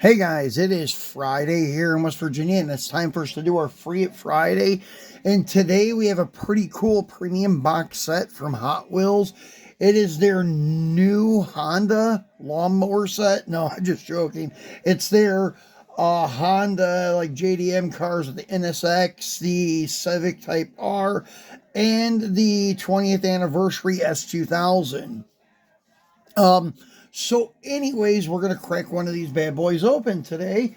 Hey guys, it is Friday here in West Virginia, and it's time for us to do our Free It Friday. And today we have a pretty cool premium box set from Hot Wheels. It is their new Honda lawnmower set. No, I'm just joking. It's their Honda like JDM cars with the NSX, the Civic Type R, and the 20th anniversary S2000. So anyways, we're going to crack one of these bad boys open today.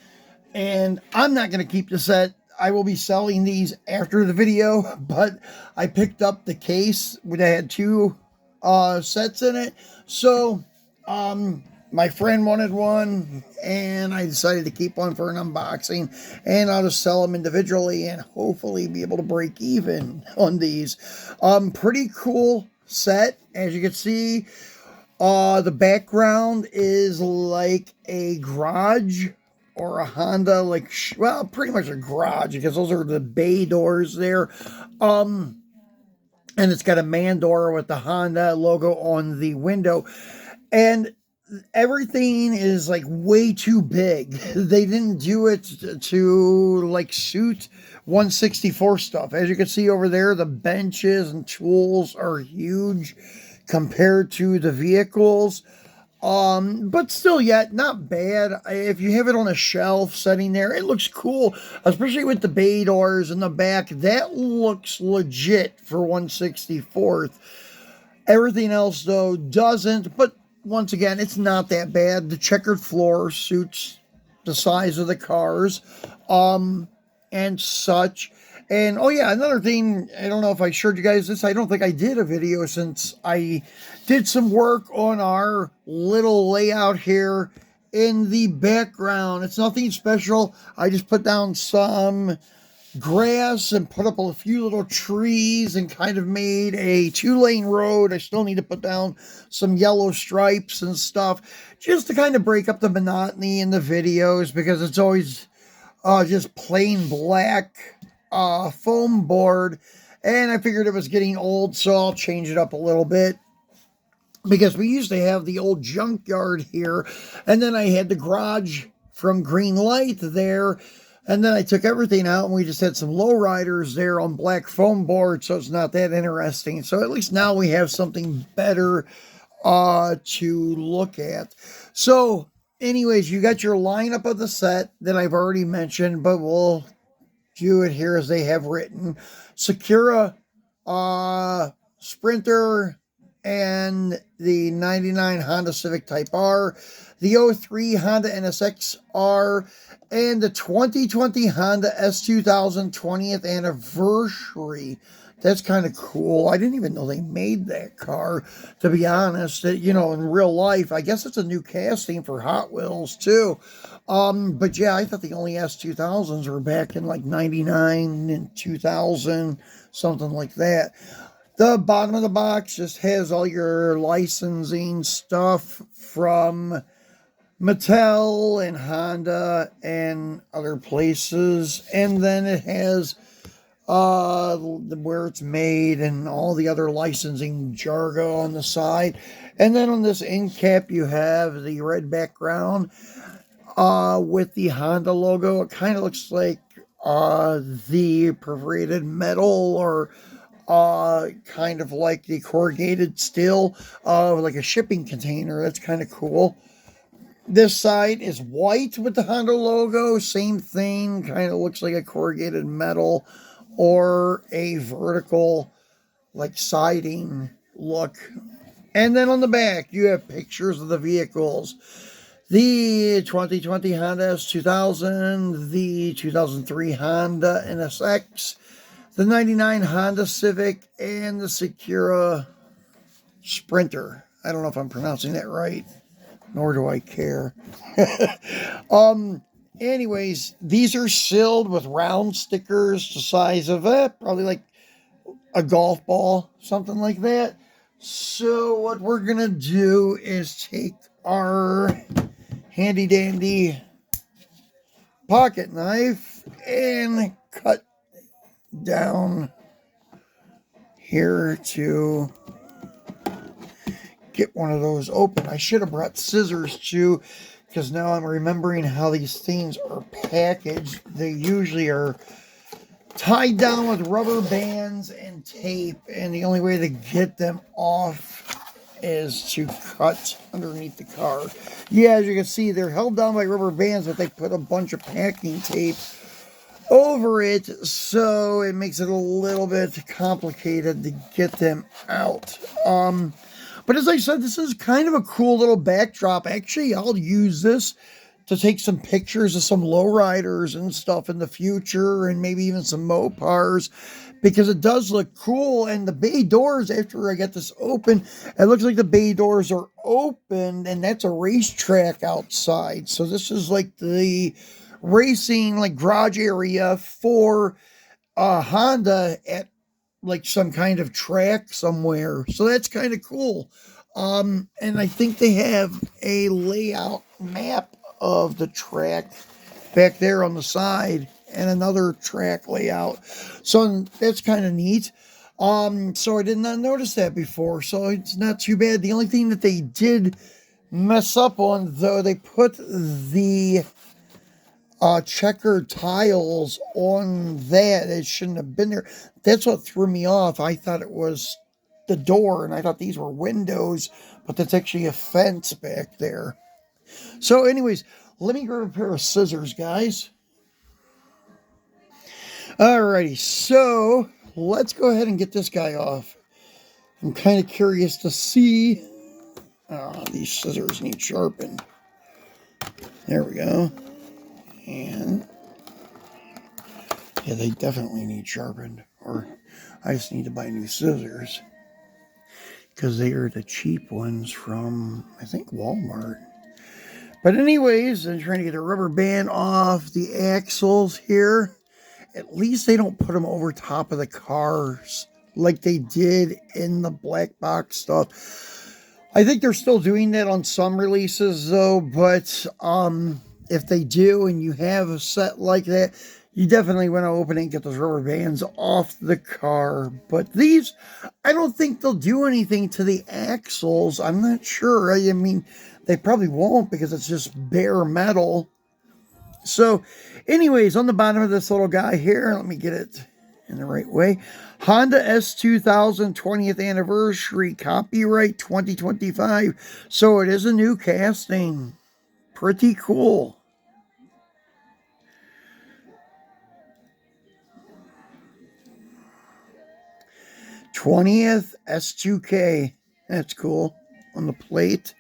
And I'm not going to keep the set. I will be selling these after the video, but I picked up the case that had two sets in it. So, my friend wanted one, and I decided to keep one for an unboxing, and I'll just sell them individually and hopefully be able to break even on these. Pretty cool set, as you can see. The background is like a garage or a Honda, like, well, pretty much a garage because those are the bay doors there. And it's got a man door with the Honda logo on the window. And everything is like way too big. They didn't do it to like suit 164 stuff. As you can see over there, the benches and tools are huge compared to the vehicles. But still yet not bad. If you have it on a shelf sitting there, it looks cool, especially with the bay doors in the back. That looks legit for 164th. Everything else though doesn't, but once again, it's not that bad. The checkered floor suits the size of the cars, and such. And oh yeah, another thing, I don't know if I showed you guys this. I don't think I did a video since I did some work on our little layout here in the background. It's nothing special. I just put down some grass and put up a few little trees and kind of made a 2-lane road. I still need to put down some yellow stripes and stuff just to kind of break up the monotony in the videos, because it's always just plain black foam board, and I figured it was getting old, so I'll change it up a little bit, because we used to have the old junkyard here, and then I had the garage from Green Light there, and then I took everything out and we just had some lowriders there on black foam board, so it's not that interesting. So at least now we have something better to look at. So anyways, you got your lineup of the set that I've already mentioned, but we'll do it here as they have written. Sakura, Sprinter, and the 99 Honda Civic Type R, the 03 Honda NSX-R, and the 2020 Honda S2000 20th anniversary. That's kind of cool. I didn't even know they made that car, to be honest. You know, in real life, I guess it's a new casting for Hot Wheels, too. But yeah, I thought the only S2000s were back in like 99 and 2000, something like that. The bottom of the box just has all your licensing stuff from Mattel and Honda and other places. And then it has where it's made and all the other licensing jargon on the side. And then on this end cap, you have the red background with the Honda logo. It kind of looks like the perforated metal, or kind of like the corrugated steel of like a shipping container. That's kind of cool. This side is white with the Honda logo. Same thing. Kind of looks like a corrugated metal or a vertical like siding look. And then on the back, you have pictures of the vehicles. The 2020 Honda S2000, the 2003 Honda NSX, the 99 Honda Civic, and the Sakura Sprinter. I don't know if I'm pronouncing that right, nor do I care. Anyways, these are sealed with round stickers the size of probably like a golf ball, something like that. So what we're going to do is take our handy dandy pocket knife and cut down here to get one of those open. I should have brought scissors too, because now I'm remembering how these things are packaged. They usually are tied down with rubber bands and tape, and the only way to get them off is to cut underneath the car. Yeah, as you can see, they're held down by rubber bands, but they put a bunch of packing tape over it, so it makes it a little bit complicated to get them out. But as I said, this is kind of a cool little backdrop. Actually, I'll use this to take some pictures of some lowriders and stuff in the future, and maybe even some Mopars, because it does look cool. And the bay doors, after I get this open, it looks like the bay doors are open, and that's a racetrack outside. So this is like the racing like garage area for Honda at like some kind of track somewhere. So that's kind of cool. And I think they have a layout map of the track back there on the side, and another track layout. So that's kind of neat. So I did not notice that before, so it's not too bad. The only thing that they did mess up on, though, they put the checkered tiles on that. It shouldn't have been there. That's what threw me off. I thought it was the door, and I thought these were windows, but that's actually a fence back there. So anyways, let me grab a pair of scissors, guys. Alrighty, so let's go ahead and get this guy off. I'm kind of curious to see. Oh, these scissors need sharpened. There we go. And yeah, they definitely need sharpened. Or I just need to buy new scissors, because they are the cheap ones from, I think, Walmart. But anyways, I'm trying to get a rubber band off the axles here. At least they don't put them over top of the cars like they did in the black box stuff. I think they're still doing that on some releases, though. But if they do, and you have a set like that, you definitely want to open it and get those rubber bands off the car. But these, I don't think they'll do anything to the axles. I'm not sure. I mean, they probably won't, because it's just bare metal. So, anyways, on the bottom of this little guy here, let me get it in the right way. Honda S2000 20th anniversary, copyright 2025. So it is a new casting. Pretty cool. 20th S2K. That's cool on the plate.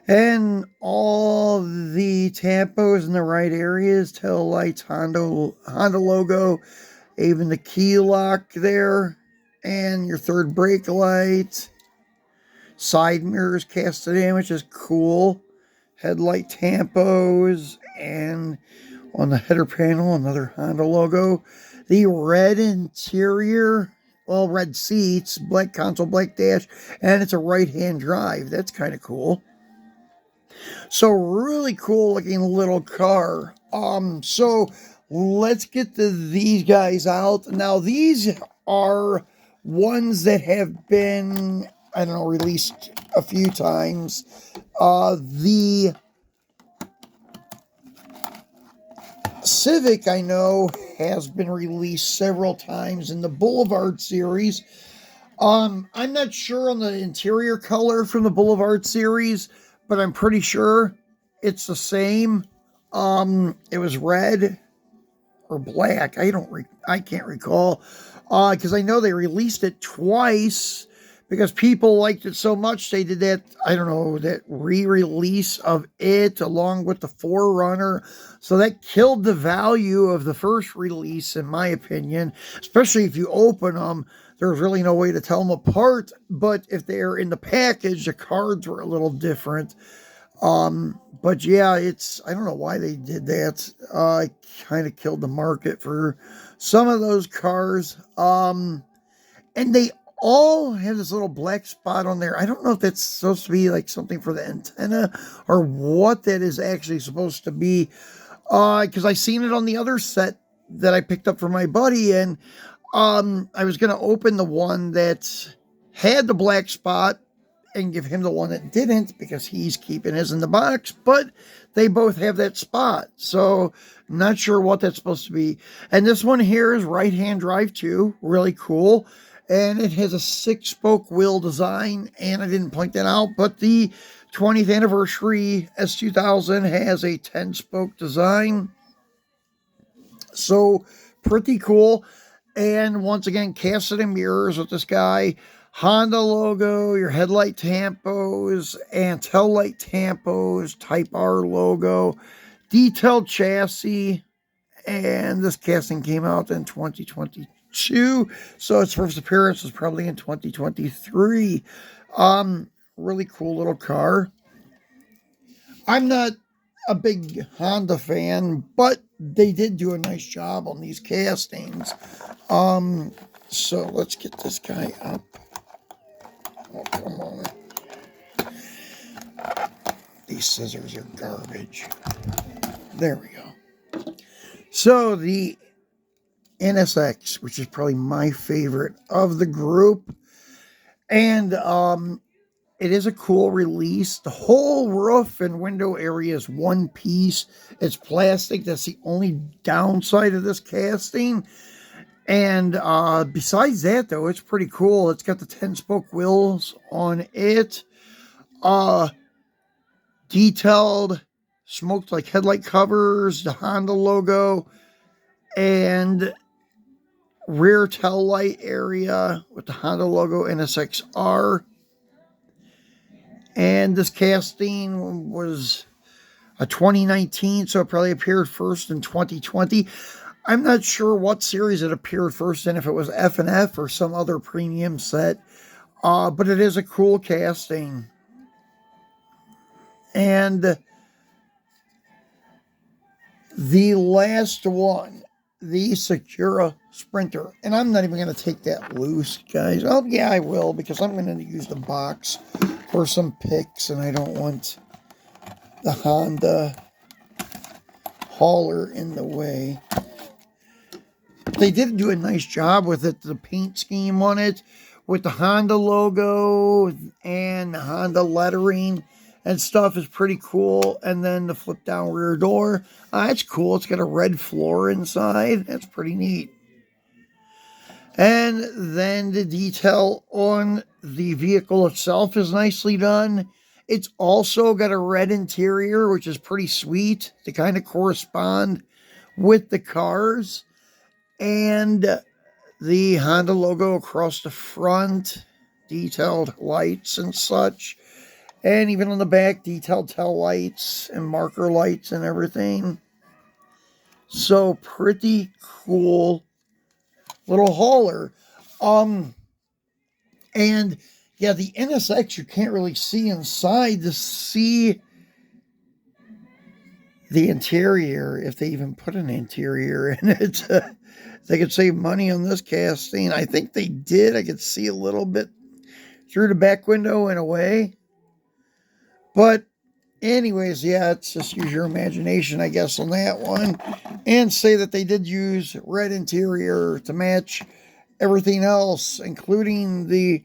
And all the tampos in the right areas, tail lights, Honda logo, even the key lock there, and your third brake light, side mirrors casted in, which is cool, headlight tampos, and on the header panel, another Honda logo, the red interior, well, red seats, black console, black dash, and it's a right-hand drive. That's kind of cool. So really cool looking little car. So let's get these guys out. Now these are ones that have been, I don't know, released a few times. The Civic, I know, has been released several times in the Boulevard series. I'm not sure on the interior color from the Boulevard series, but I'm pretty sure it's the same. It was red or black. I can't recall, because I know they released it twice because people liked it so much. They did that, I don't know, that re-release of it along with the Forerunner. So that killed the value of the first release, in my opinion, especially if you open them. There's really no way to tell them apart, but if they're in the package, the cards were a little different. But yeah, I don't know why they did that. It kind of killed the market for some of those cars. And they all have this little black spot on there. I don't know if that's supposed to be like something for the antenna or what that is actually supposed to be. Because I seen it on the other set that I picked up for my buddy, and I was going to open the one that had the black spot, and give him the one that didn't because he's keeping his in the box, but they both have that spot. So not sure what that's supposed to be. And this one here is right-hand drive too, really cool. And it has a 6-spoke wheel design, and I didn't point that out, but the 20th anniversary S2000 has a 10-spoke design. So pretty cool. And once again, casted in mirrors with this guy. Honda logo, your headlight tampos, and tail light tampos, Type R logo, detailed chassis, and this casting came out in 2022, so its first appearance was probably in 2023. Really cool little car. I'm not a big Honda fan, but they did do a nice job on these castings. So let's get this guy up. Oh, come on. These scissors are garbage. There we go. So the NSX, which is probably my favorite of the group, and it is a cool release. The whole roof and window area is one piece. It's plastic. That's the only downside of this casting. And besides that, though, it's pretty cool. It's got the 10-spoke wheels on it. Detailed, smoked like headlight covers, the Honda logo, and rear tail light area with the Honda logo NSX-R. And this casting was a 2019, so it probably appeared first in 2020. I'm not sure what series it appeared first in, if it was F&F or some other premium set, but it is a cool casting. And the last one, the Secura Sprinter, and I'm not even going to take that loose, guys. Oh, yeah, I will, because I'm going to use the box for some pics, and I don't want the Honda hauler in the way. They did do a nice job with it, the paint scheme on it, with the Honda logo and the Honda lettering and stuff is pretty cool. And then the flip down rear door, it's cool. It's got a red floor inside. That's pretty neat. And then the detail on the vehicle itself is nicely done. It's also got a red interior, which is pretty sweet to kind of correspond with the cars. And the Honda logo across the front, detailed lights and such. And even on the back, detailed tail lights and marker lights and everything. So pretty cool little hauler. And yeah, the NSX, you can't really see inside to see the interior, if they even put an interior in it. They could save money on this casting. I think they did. I could see a little bit through the back window in a way. But anyways, yeah, it's just use your imagination, I guess, on that one. And say that they did use red interior to match everything else, including the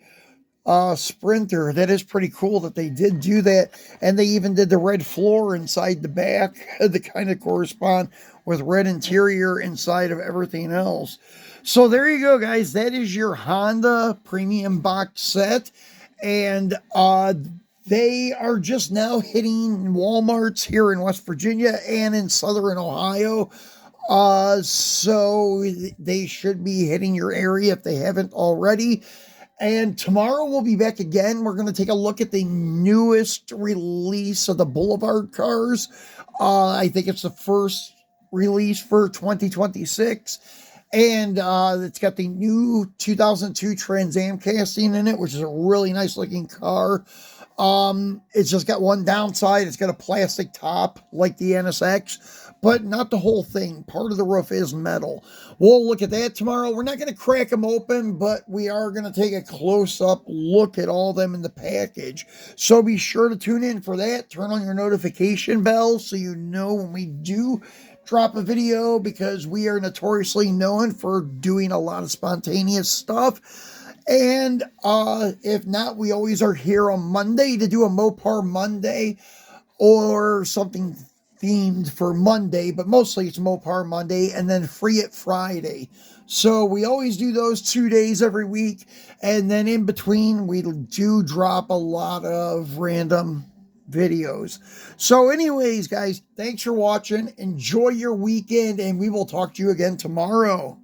Sprinter. That is pretty cool that they did do that. And they even did the red floor inside the back to kind of correspond with red interior inside of everything else. So there you go, guys. That is your Honda premium box set. And they are just now hitting Walmarts here in West Virginia and in Southern Ohio. So they should be hitting your area if they haven't already. And tomorrow we'll be back again. We're going to take a look at the newest release of the Boulevard cars. I think it's the first release for 2026. And it's got the new 2002 Trans Am casting in it, which is a really nice looking car. It's just got one downside. It's got a plastic top like the NSX, but not the whole thing. Part of the roof is metal. We'll look at that tomorrow. We're not going to crack them open, but we are going to take a close-up look at all of them in the package. So be sure to tune in for that. Turn on your notification bell so you know when we do drop a video, because we are notoriously known for doing a lot of spontaneous stuff. And if not, we always are here on Monday to do a Mopar Monday or something themed for Monday, but mostly it's Mopar Monday and then Free It Friday. So we always do those 2 days every week, and then in between we do drop a lot of random videos. So anyways, guys, thanks for watching. Enjoy your weekend, and we will talk to you again tomorrow.